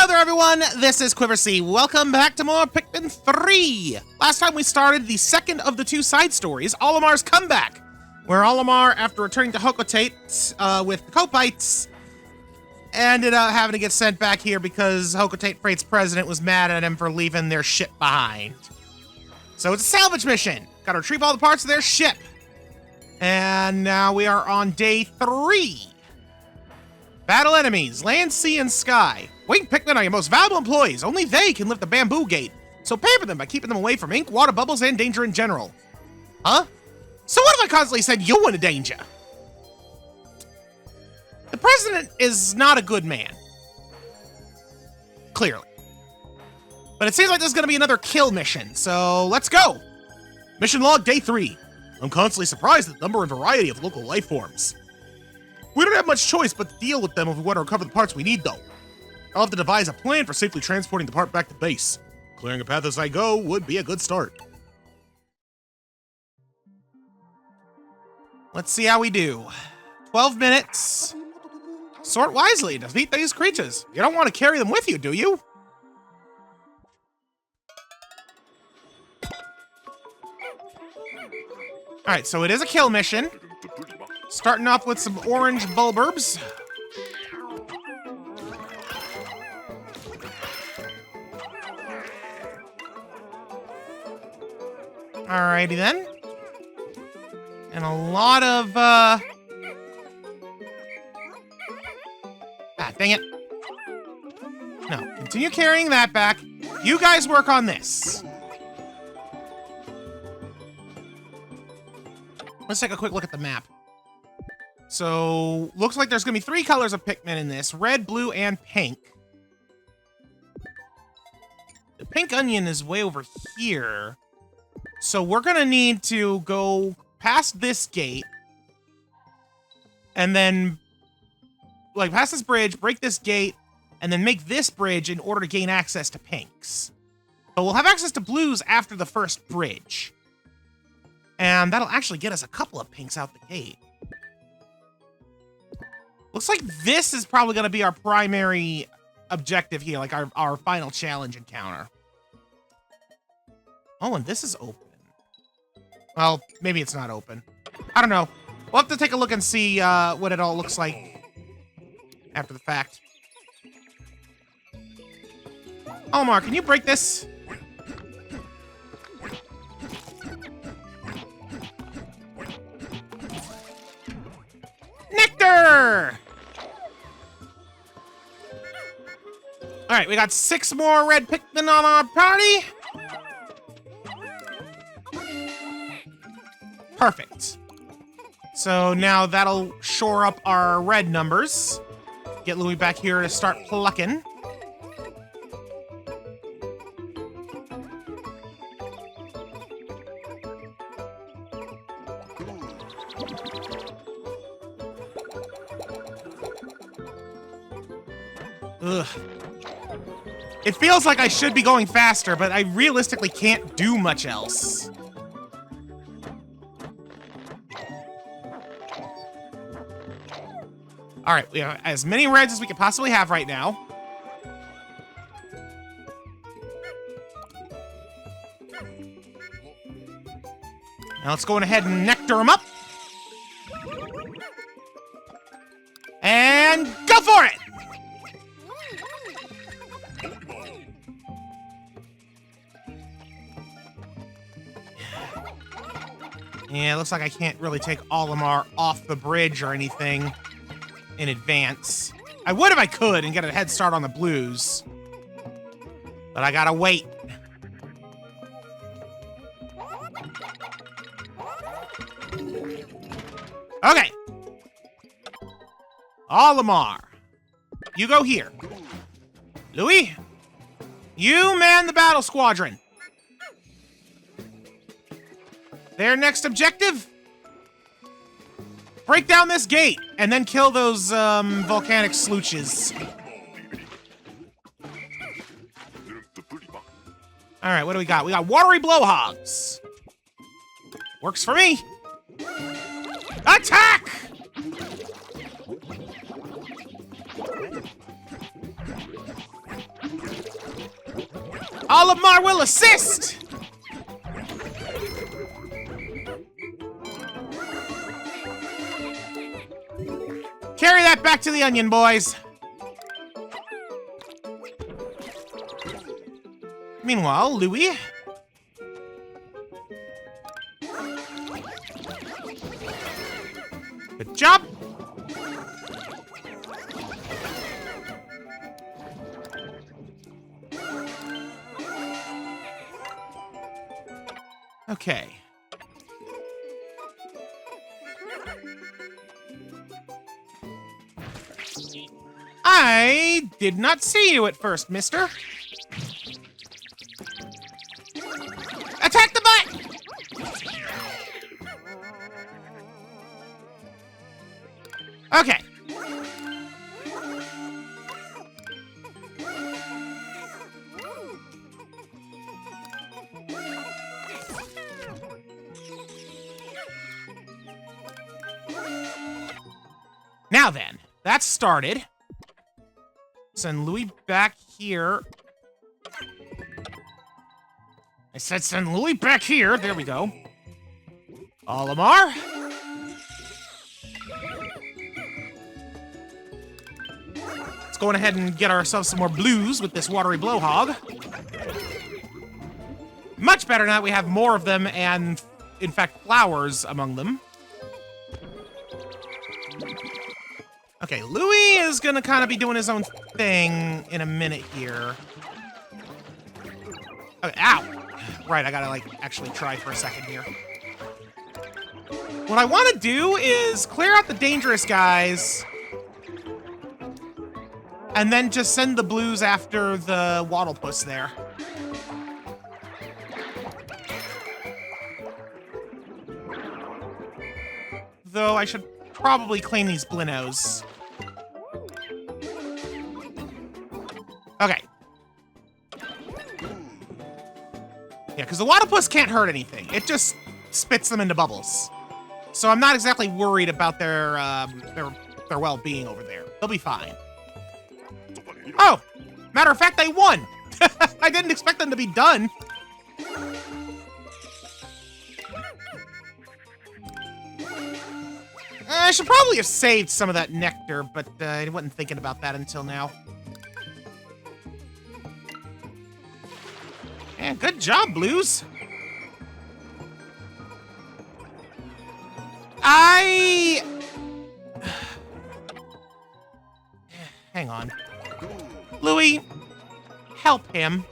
Hello there, everyone. This is Quiversee. Welcome back to more Pikmin 3. Last time we started the second of the two side stories, Olimar's Comeback, where Olimar, after returning to Hocotate with the Copites, ended up having to get sent back here because Hocotate Freight's president was mad at him for leaving their ship behind. So it's a salvage mission. Gotta retrieve all the parts of their ship. And now we are on day 3. Battle enemies, land, sea, and sky. Winged Pikmin are your most valuable employees. Only they can lift the bamboo gate. So pamper them by keeping them away from ink, water bubbles, and danger in general. Huh? So what if I constantly said you were in danger? The president is not a good man. Clearly. But it seems like this is going to be another kill mission, so let's go. Mission log day 3. I'm constantly surprised at the number and variety of local life forms. We don't have much choice but to deal with them if we want to recover the parts we need, though. I'll have to devise a plan for safely transporting the part back to base. Clearing a path as I go would be a good start. Let's see how we do. 12 minutes. Sort wisely, defeat these creatures. You don't want to carry them with you, do you? Alright, so it is a kill mission. Starting off with some Orange Bulborbs. Alrighty then. And a lot of, Ah, dang it. No, continue carrying that back. You guys work on this. Let's take a quick look at the map. So, looks like there's gonna be 3 colors of Pikmin in this. Red, blue, and pink. The pink onion is way over here. So we're gonna need to go past this gate. And then, like, past this bridge, break this gate, and then make this bridge in order to gain access to pinks. But we'll have access to blues after the first bridge. And that'll actually get us a couple of pinks out the gate. Looks like this is probably going to be our primary objective here, like our final challenge encounter. Oh, and this is open. Well, maybe it's not open. I don't know. We'll have to take a look and see what it all looks like after the fact. Olimar, can you break this? Nectar! Alright, we got 6 more red Pikmin on our party. Perfect. So now that'll shore up our red numbers. Get Louie back here to start plucking. Ugh. It feels like I should be going faster, but I realistically can't do much else. All right, we have as many reds as we can possibly have right now. Now let's go ahead and nectar them up. And go for it! Yeah, it looks like I can't really take Olimar off the bridge or anything in advance. I would if I could and get a head start on the blues. But I gotta wait. Okay. Olimar, you go here. Louie, you man the battle squadron. Their next objective? Break down this gate, and then kill those, volcanic slooches. Alright, what do we got? We got watery blowhogs. Works for me. Attack! Olimar will assist! Carry that back to the onion, boys. Meanwhile, Louie. Good job. Okay. I did not see you at first, mister. Attack the butt! Okay. Now then, that's started. Send Louie back here. I said send Louie back here. There we go. Olimar. Let's go ahead and get ourselves some more blues with this watery blowhog. Much better now that we have more of them and, in fact, flowers among them. Okay, Louie is gonna kind of be doing his own thing in a minute here. Okay, ow! Right, I gotta, like, actually try for a second here. What I want to do is clear out the dangerous guys and then just send the blues after the Waddlepuss there. Though I should probably claim these Blinos. Okay. Yeah, because the Waddlepuss can't hurt anything. It just spits them into bubbles. So I'm not exactly worried about their well-being over there. They'll be fine. Oh! Matter of fact, they won! I didn't expect them to be done. I should probably have saved some of that nectar, but I wasn't thinking about that until now. Yeah, good job, Blues. Hang on. Louie, help him.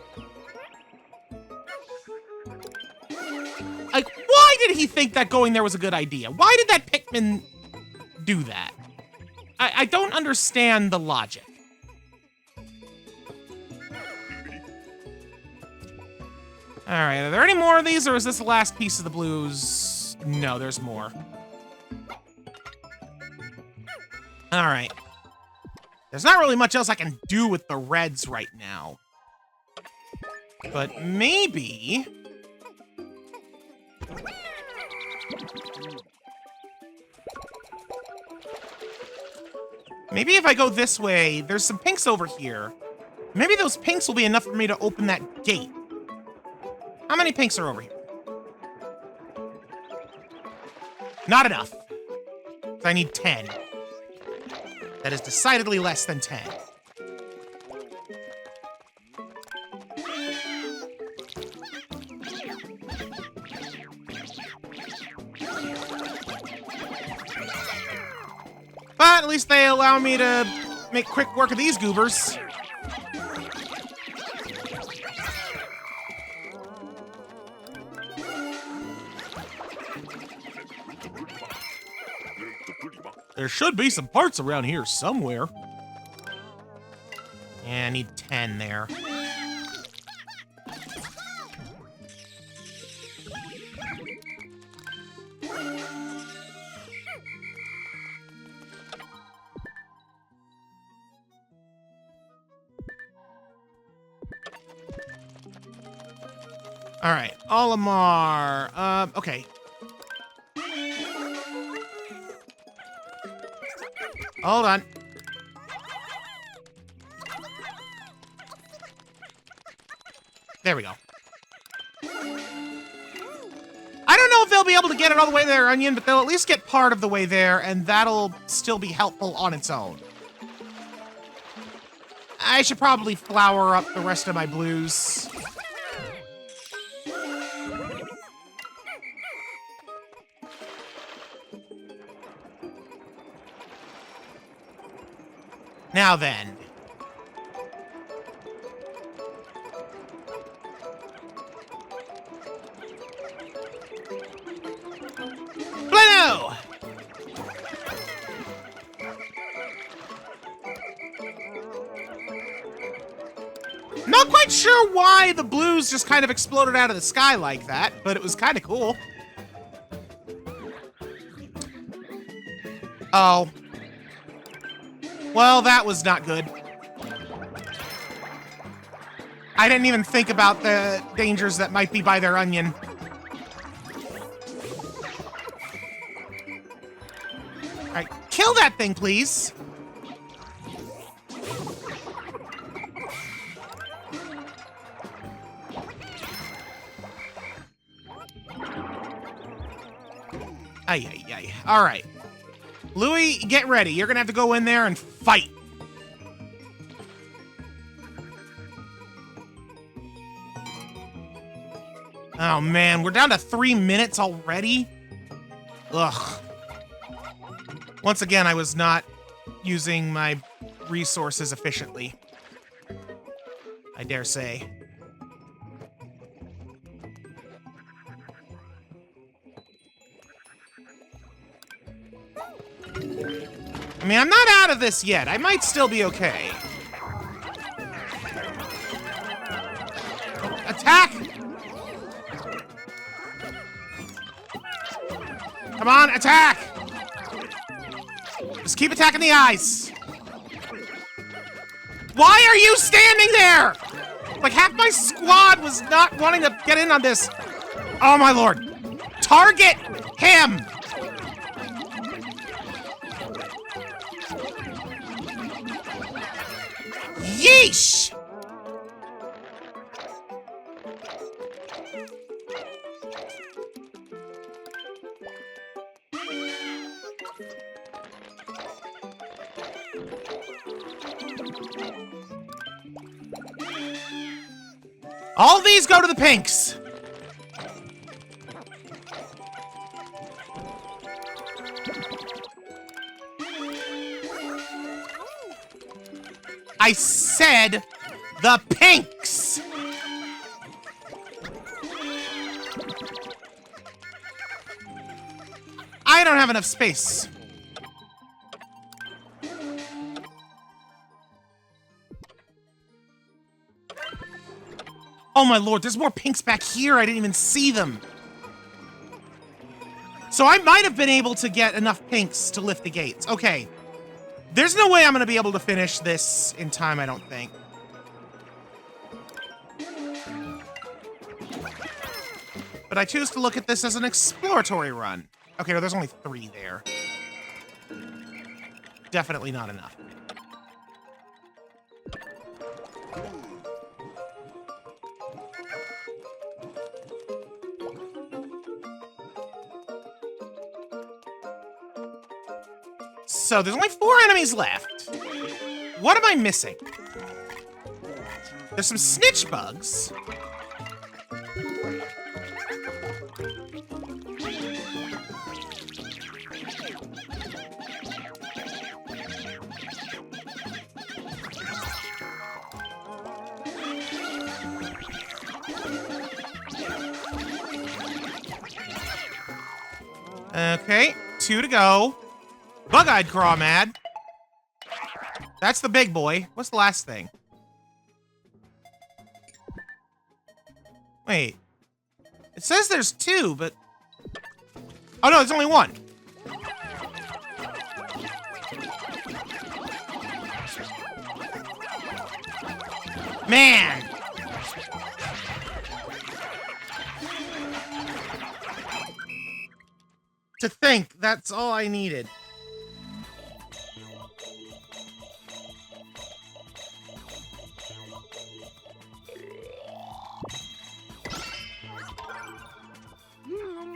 Like, why did he think that going there was a good idea? Why did that Pikmin do that? I don't understand the logic. Alright, are there any more of these, or is this the last piece of the blues? No, there's more. Alright. There's not really much else I can do with the reds right now. But maybe... maybe if I go this way, there's some pinks over here. Maybe those pinks will be enough for me to open that gate. How many pinks are over here? Not enough. I need 10. That is decidedly less than 10. But at least they allow me to make quick work of these goobers. There should be some parts around here somewhere. Yeah, I need 10 there. All right, Olimar. Okay. Hold on. There we go. I don't know if they'll be able to get it all the way there, Onion, but they'll at least get part of the way there, and that'll still be helpful on its own. I should probably flower up the rest of my blues. Now then. Blue! Not quite sure why the blues just kind of exploded out of the sky like that, but it was kind of cool. Oh. Well, that was not good. I didn't even think about the dangers that might be by their onion. All right, kill that thing, please. Ay, ay, ay. All right. Louie, get ready. You're gonna have to go in there and fight. Oh, man. We're down to 3 minutes already? Ugh. Once again, I was not using my resources efficiently. I dare say. I mean, I'm not out of this yet. I might still be okay. Attack! Come on, attack! Just keep attacking the eyes. Why are you standing there? Like, half my squad was not wanting to get in on this. Oh, my lord. Target him! Yeesh! All these go to the pinks. I said the pinks. I don't have enough space. Oh my lord, there's more pinks back here. I didn't even see them. So I might have been able to get enough pinks to lift the gates. Okay. There's no way I'm going to be able to finish this in time, I don't think. But I choose to look at this as an exploratory run. Okay, no, there's only 3 there. Definitely not enough. So there's only 4 enemies left. What am I missing? There's some snitch bugs. Okay, 2 to go. Bug-eyed crawmad. That's the big boy. What's the last thing? Wait. It says there's 2, but... Oh, no, there's only 1. Man! To think, that's all I needed.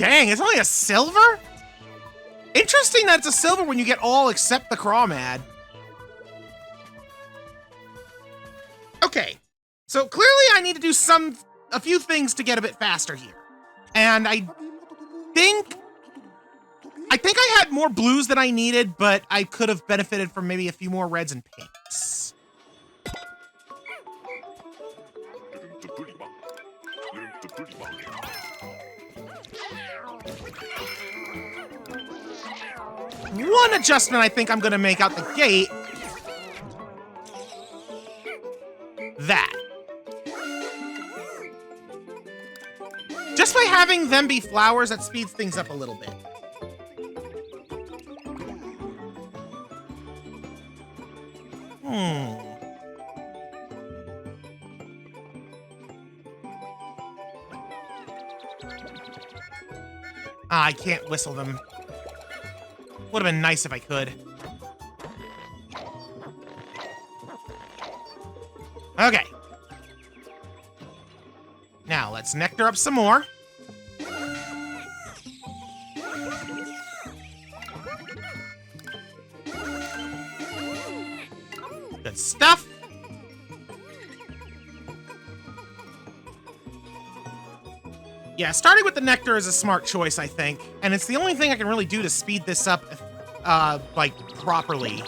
Dang, it's only a silver? Interesting that it's a silver when you get all except the crawmad. Okay, so clearly I need to do a few things to get a bit faster here. And I think I had more blues than I needed, but I could have benefited from maybe a few more reds and pinks. One adjustment I think I'm gonna make out the gate. That. Just by having them be flowers, that speeds things up a little bit. I can't whistle them. Would have been nice if I could. Okay. Now, let's nectar up some more. Good stuff. Yeah, starting with the nectar is a smart choice, I think. And it's the only thing I can really do to speed this up, like, properly.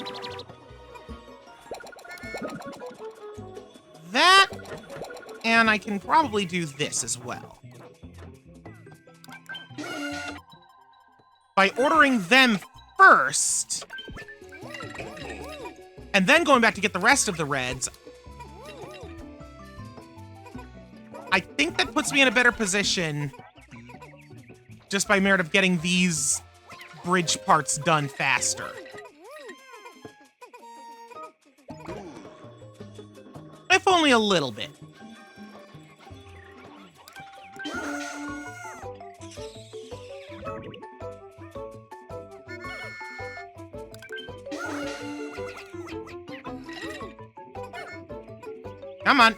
That, and I can probably do this as well. By ordering them first, and then going back to get the rest of the reds, I think that puts me in a better position just by merit of getting these bridge parts done faster. If only a little bit. Come on.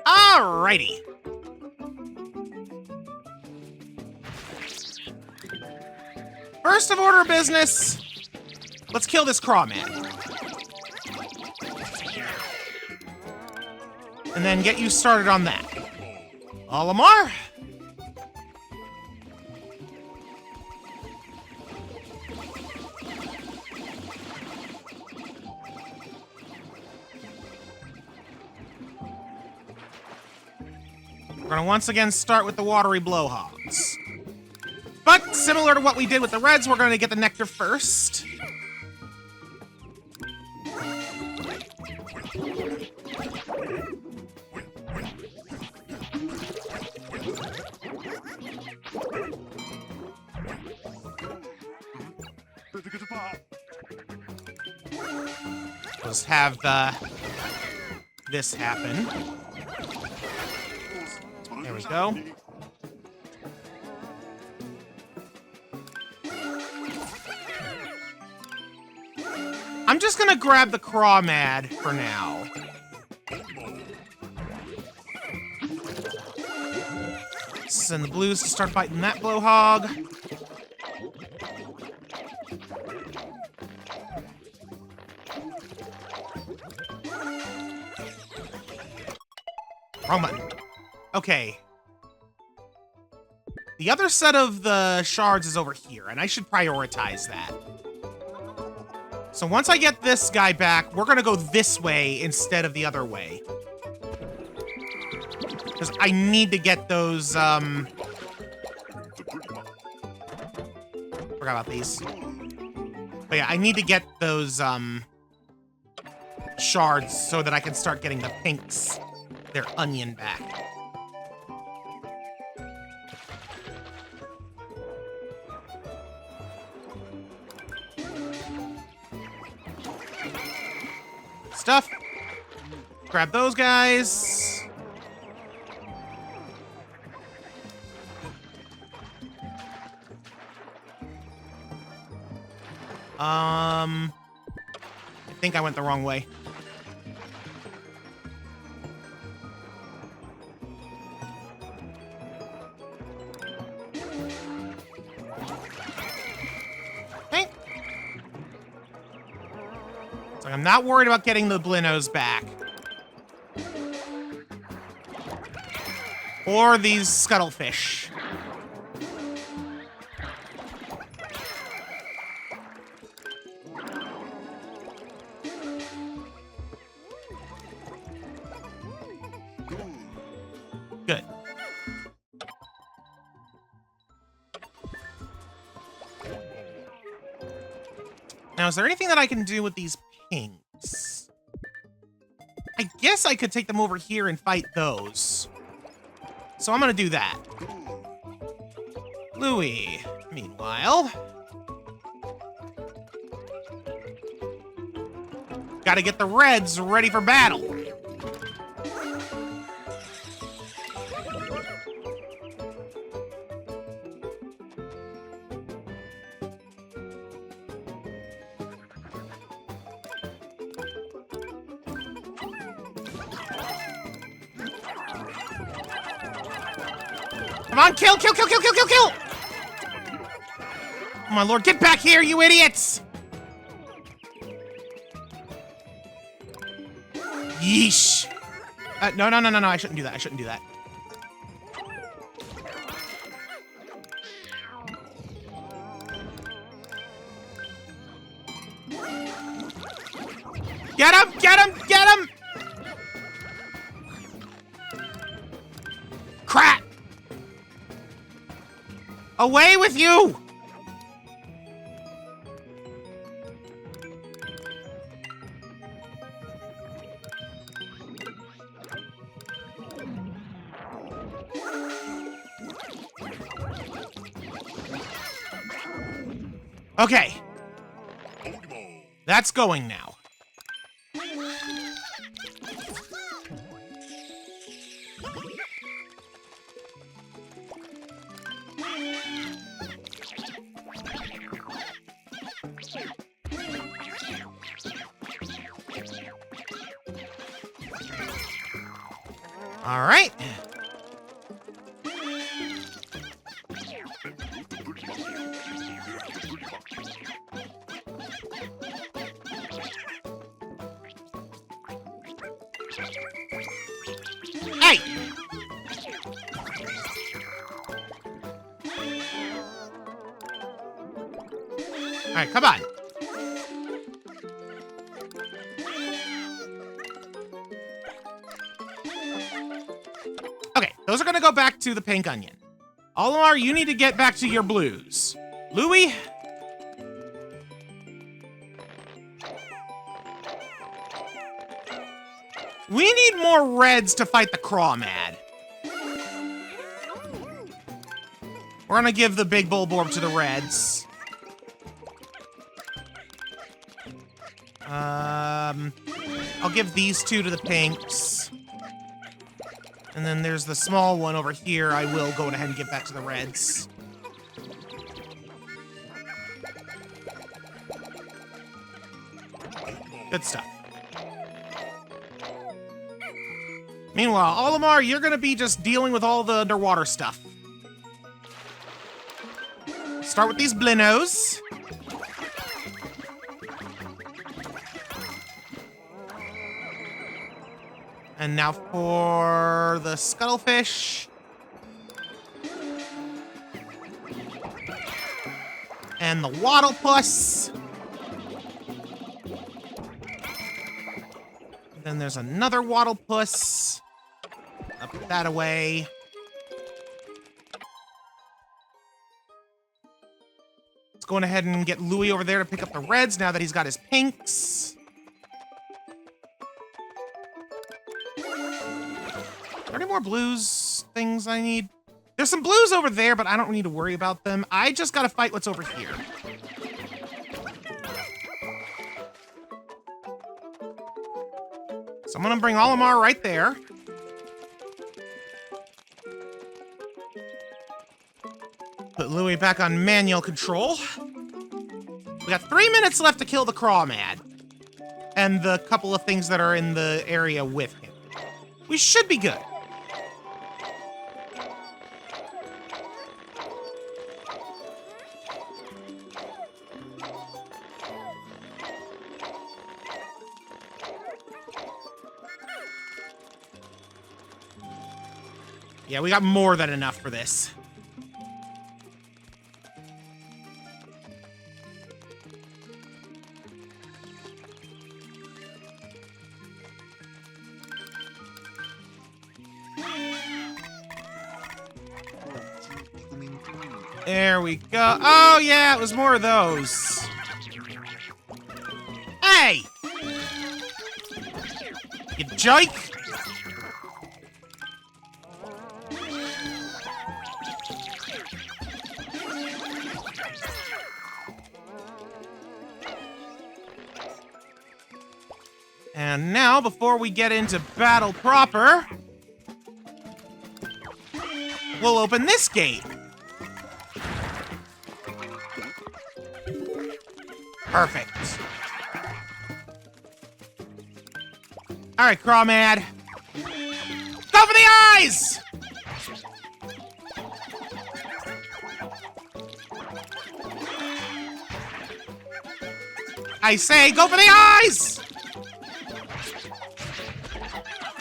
Alrighty. First of order of business, let's kill this crawman. And then get you started on that. Olimar? We're gonna once again start with the watery blowhogs. But similar to what we did with the reds, we're gonna get the nectar first. Let's have this happen. There we go. I'm just gonna grab the crawmad for now. Send the blues to start fighting that blowhog. Wrong button. Okay. The other set of the shards is over here, and I should prioritize that. So once I get this guy back, we're gonna go this way instead of the other way. Because I need to get those, forgot about these. But yeah, I need to get those, shards so that I can start getting the pinks, their onion back. Stuff. Grab those guys. I think I went the wrong way. Okay. So I'm not worried about getting the Blinos back. Or these scuttlefish. Good. Now, is there anything that I can do with these pinks? I guess I could take them over here and fight those. So I'm gonna do that. Louie, meanwhile. Gotta get the reds ready for battle. Come on, kill, kill, kill, kill, kill, kill, kill! Oh my lord, get back here, you idiots! Yeesh. No, I shouldn't do that, I shouldn't do that. Get him, get him, get him! Crap! Away with you! Okay. That's going now. All right. Hey! All right, come on. Okay, those are gonna go back to the pink onion. Olimar, you need to get back to your blues. Louie? We need more reds to fight the Crawmad. We're gonna give the big Bulborb to the reds. I'll give these two to the pinks. And then there's the small one over here. I will go ahead and give that to the reds. Good stuff. Meanwhile, Olimar, you're gonna be just dealing with all the underwater stuff. Start with these Blinos. And now for the Scuttlefish. And the Wattlepuss. Then there's another Wattlepuss. I'll put that away. Let's go ahead and get Louie over there to pick up the reds now that he's got his pinks. Are there any more blues things I need? There's some blues over there, but I don't need to worry about them. I just gotta fight what's over here. So I'm gonna bring Olimar right there. Put Louie back on manual control. We got 3 minutes left to kill the Crawmad. And the couple of things that are in the area with him. We should be good. Yeah, we got more than enough for this. There we go. Oh, yeah, it was more of those. Hey! You joke! And now, before we get into battle proper, we'll open this gate. Perfect. All right, Crawmad. Go for the eyes! I say, go for the eyes!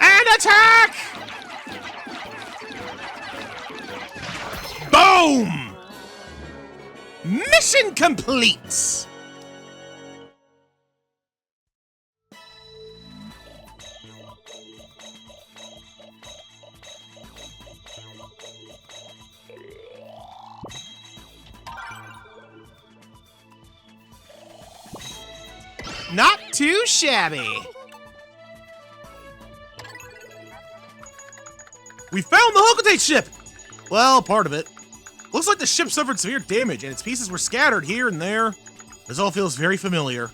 And attack! Boom! Mission complete! Not too shabby. We found the Hokotate ship! Well, part of it. Looks like the ship suffered severe damage and its pieces were scattered here and there. This all feels very familiar.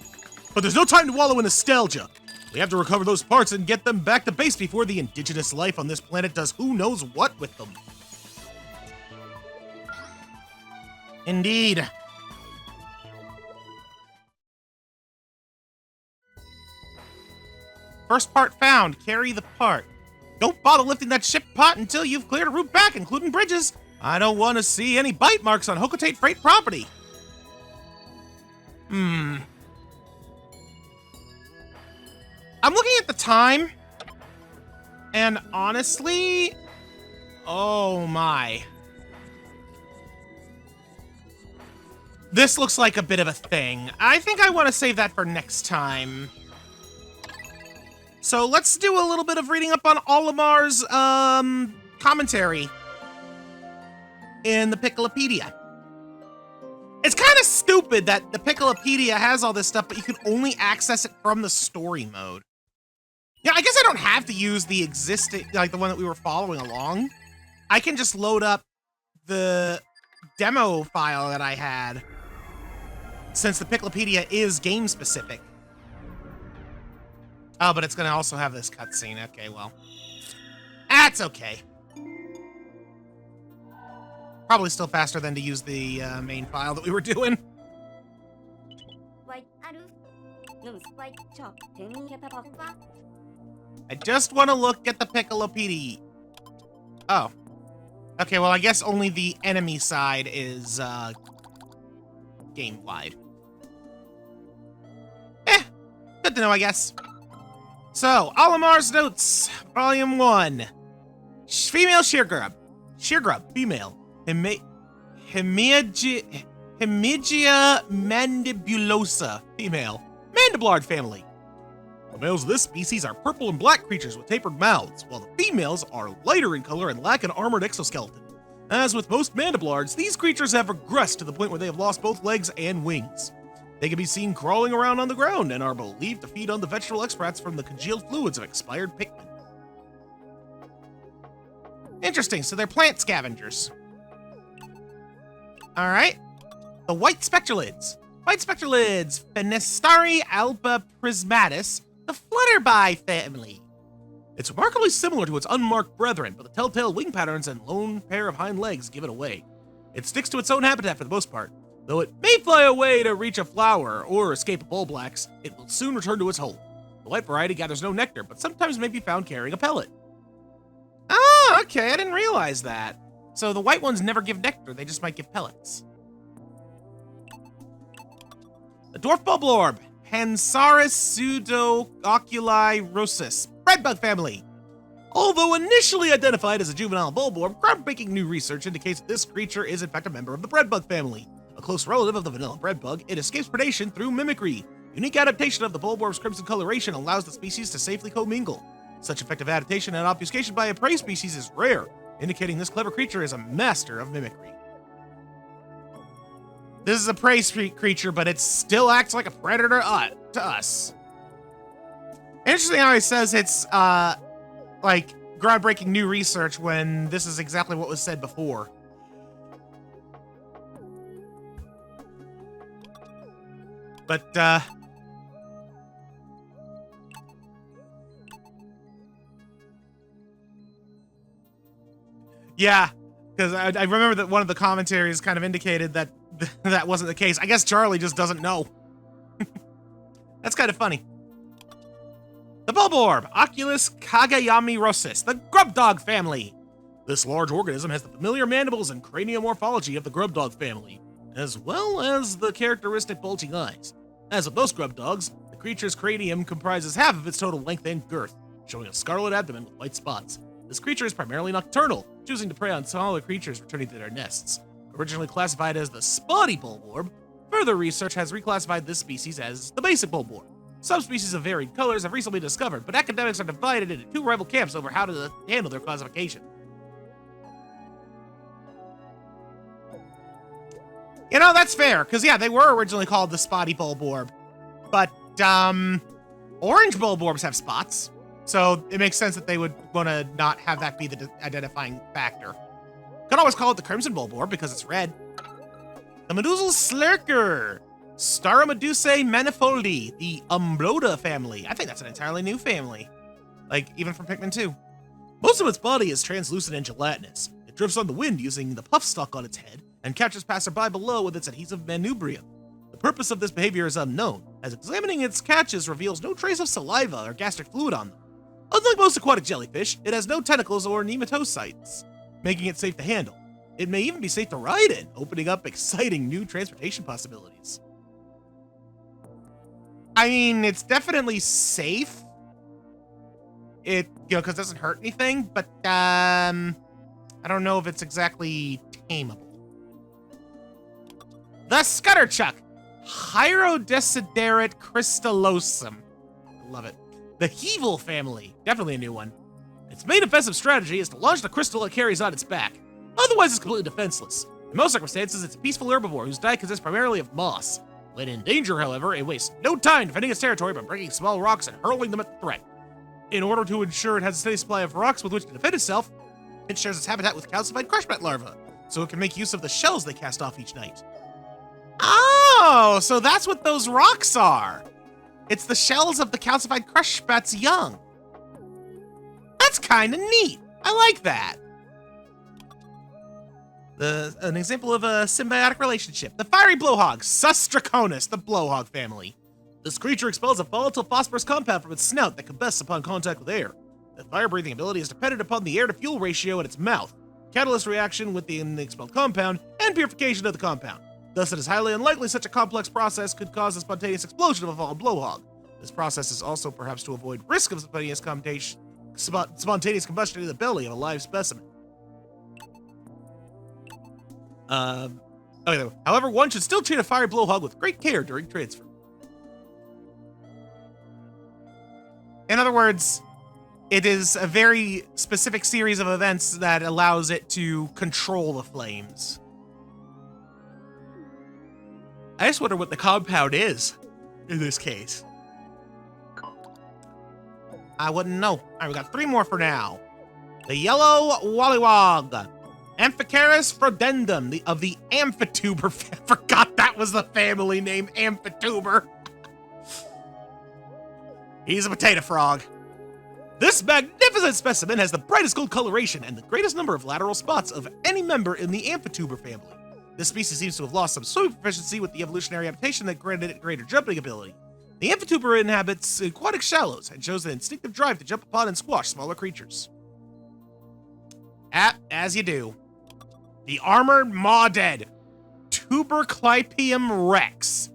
But there's no time to wallow in nostalgia. We have to recover those parts and get them back to base before the indigenous life on this planet does who knows what with them. Indeed. First part found. Carry the part. Don't bother lifting that ship pot until you've cleared a route back, including bridges. I don't want to see any bite marks on Hokotate Freight property. I'm looking at the time, and honestly, oh my. This looks like a bit of a thing. I think I want to save that for next time. So let's do a little bit of reading up on Olimar's commentary in the Picklepedia. It's kind of stupid that the Picklepedia has all this stuff, but you can only access it from the story mode. Yeah, I guess I don't have to use the existing, like the one that we were following along. I can just load up the demo file that I had, since the Picklepedia is game specific. Oh, but it's going to also have this cutscene. Okay, well. That's okay. Probably still faster than to use the main file that we were doing. I just want to look at the Picklepedia. Oh. Okay, well, I guess only the enemy side is game-wide. Good to know, I guess. So, Olimar's Notes, Volume 1. Female Sheargrub. Sheargrub, female. Hemigia mandibulosa, female. Mandiblard family. The males of this species are purple and black creatures with tapered mouths, while the females are lighter in color and lack an armored exoskeleton. As with most mandiblards, these creatures have regressed to the point where they have lost both legs and wings. They can be seen crawling around on the ground and are believed to feed on the vegetable extracts from the congealed fluids of expired Pikmin. Interesting, so they're plant scavengers. Alright. The white spectralids. White spectralids, Fenestari alba prismatis, the flutterby family. It's remarkably similar to its unmarked brethren, but the telltale wing patterns and lone pair of hind legs give it away. It sticks to its own habitat for the most part. Though it may fly away to reach a flower or escape a bulblax, it will soon return to its hole. The white variety gathers no nectar, but sometimes may be found carrying a pellet. Ah, okay, I didn't realize that. So the white ones never give nectar, they just might give pellets. The dwarf bulborb, Pansaris pseudooculi rosis, breadbug family. Although initially identified as a juvenile bulborb, groundbreaking new research indicates that this creature is in fact a member of the breadbug family. A close relative of the vanilla breadbug, it escapes predation through mimicry. Unique adaptation of the bulborb's crimson coloration allows the species to safely commingle. Such effective adaptation and obfuscation by a prey species is rare, indicating this clever creature is a master of mimicry. This is a prey creature, but it still acts like a predator to us. Interesting how he says it's, like, groundbreaking new research when this is exactly what was said before. But, yeah, because I remember that one of the commentaries kind of indicated that that wasn't the case. I guess Charlie just doesn't know. That's kind of funny. The Bulborb, Oculus kageyamirosis, the grub dog family. This large organism has the familiar mandibles and craniomorphology of the grub dog family, as well as the characteristic bulging eyes. As with most grub dogs, the creature's cranium comprises half of its total length and girth, showing a scarlet abdomen with white spots. This creature is primarily nocturnal, choosing to prey on smaller creatures returning to their nests. Originally classified as the spotty bulborb, further research has reclassified this species as the basic bulborb. Subspecies of varied colors have recently been discovered, but academics are divided into two rival camps over how to handle their classification. You know, that's fair, because yeah, they were originally called the spotty bulborb, but orange bulborbs have spots, so it makes sense that they would want to not have that be the identifying factor. Could always call it the crimson bulborb because it's red. The Medusal slurker, Staramedusae manifoldi, the Umbroda family. I think that's an entirely new family, like even from Pikmin 2. Most of its body is translucent and gelatinous. It drifts on the wind using the puff stalk on its head and catches passerby below with its adhesive manubrium. The purpose of this behavior is unknown, as examining its catches reveals no trace of saliva or gastric fluid on them. Unlike most aquatic jellyfish, it has no tentacles or nematocytes, making it safe to handle. It may even be safe to ride in, opening up exciting new transportation possibilities. I mean, it's definitely safe. It, because it doesn't hurt anything, but, I don't know if it's exactly tameable. The Scutterchuck, Hierodesiderate crystallosum. I love it. The Heevil family, definitely a new one. Its main offensive strategy is to launch the crystal it carries on its back. Otherwise, it's completely defenseless. In most circumstances, it's a peaceful herbivore whose diet consists primarily of moss. When in danger, however, it wastes no time defending its territory by breaking small rocks and hurling them at the threat. In order to ensure it has a steady supply of rocks with which to defend itself, it shares its habitat with calcified crushbat larvae, so it can make use of the shells they cast off each night. Oh, so that's what those rocks are. It's the shells of the calcified crushbat's young. That's kind of neat. I like that. An example of a symbiotic relationship. The fiery blowhog, Sustraconus, the blowhog family. This creature expels a volatile phosphorus compound from its snout that combusts upon contact with air. The fire-breathing ability is dependent upon the air-to-fuel ratio in its mouth, catalyst reaction with the expelled compound, and purification of the compound. Thus, it is highly unlikely such a complex process could cause a spontaneous explosion of a fallen blowhog. This process is also perhaps to avoid risk of spontaneous combustion in the belly of a live specimen. However, one should still treat a fiery blowhog with great care during transfer. In other words, it is a very specific series of events that allows it to control the flames. I just wonder what the compound is in this case. I wouldn't know. All right, we got 3 more for now. The yellow wallywog, Amphicarus frodendum, of the Amphituber. Forgot that was the family name, Amphituber. He's a potato frog. This magnificent specimen has the brightest gold coloration and the greatest number of lateral spots of any member in the Amphituber family. This species seems to have lost some swimming proficiency with the evolutionary adaptation that granted it greater jumping ability. The amphituber inhabits aquatic shallows and shows an instinctive drive to jump upon and squash smaller creatures. As you do. The armored Maudad, Tuberclypium rex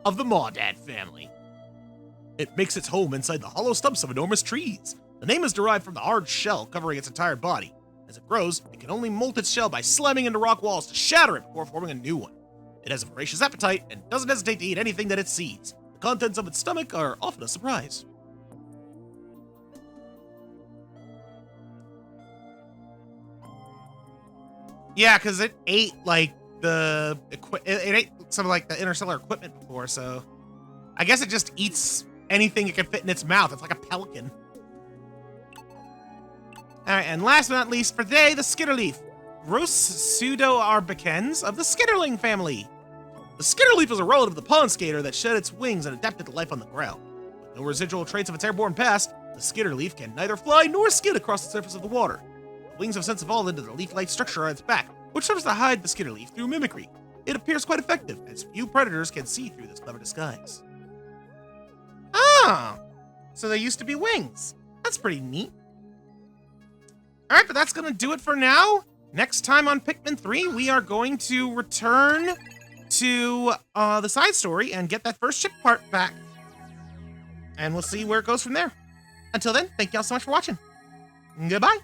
of the Maudad family. It makes its home inside the hollow stumps of enormous trees. The name is derived from the hard shell covering its entire body. As it grows, it can only molt its shell by slamming into rock walls to shatter it before forming a new one. It has a voracious appetite and doesn't hesitate to eat anything that it sees. The contents of its stomach are often a surprise. Yeah, because it ate like it ate some of like the interstellar equipment before, so I guess it just eats anything it can fit in its mouth. It's like a pelican. All right, and last but not least for today, the skitterleaf, Rus pseudo-arbicans of the skitterling family. The skitterleaf is a relative of the pond skater that shed its wings and adapted to life on the ground. With no residual traits of its airborne past, the skitterleaf can neither fly nor skid across the surface of the water. The wings have since evolved into the leaf-like structure on its back, which serves to hide the skitterleaf through mimicry. It appears quite effective, as few predators can see through this clever disguise. Ah, so they used to be wings. That's pretty neat. All right, but that's going to do it for now. Next time on Pikmin 3, we are going to return to the side story and get that first ship part back. And we'll see where it goes from there. Until then, thank y'all so much for watching. Goodbye.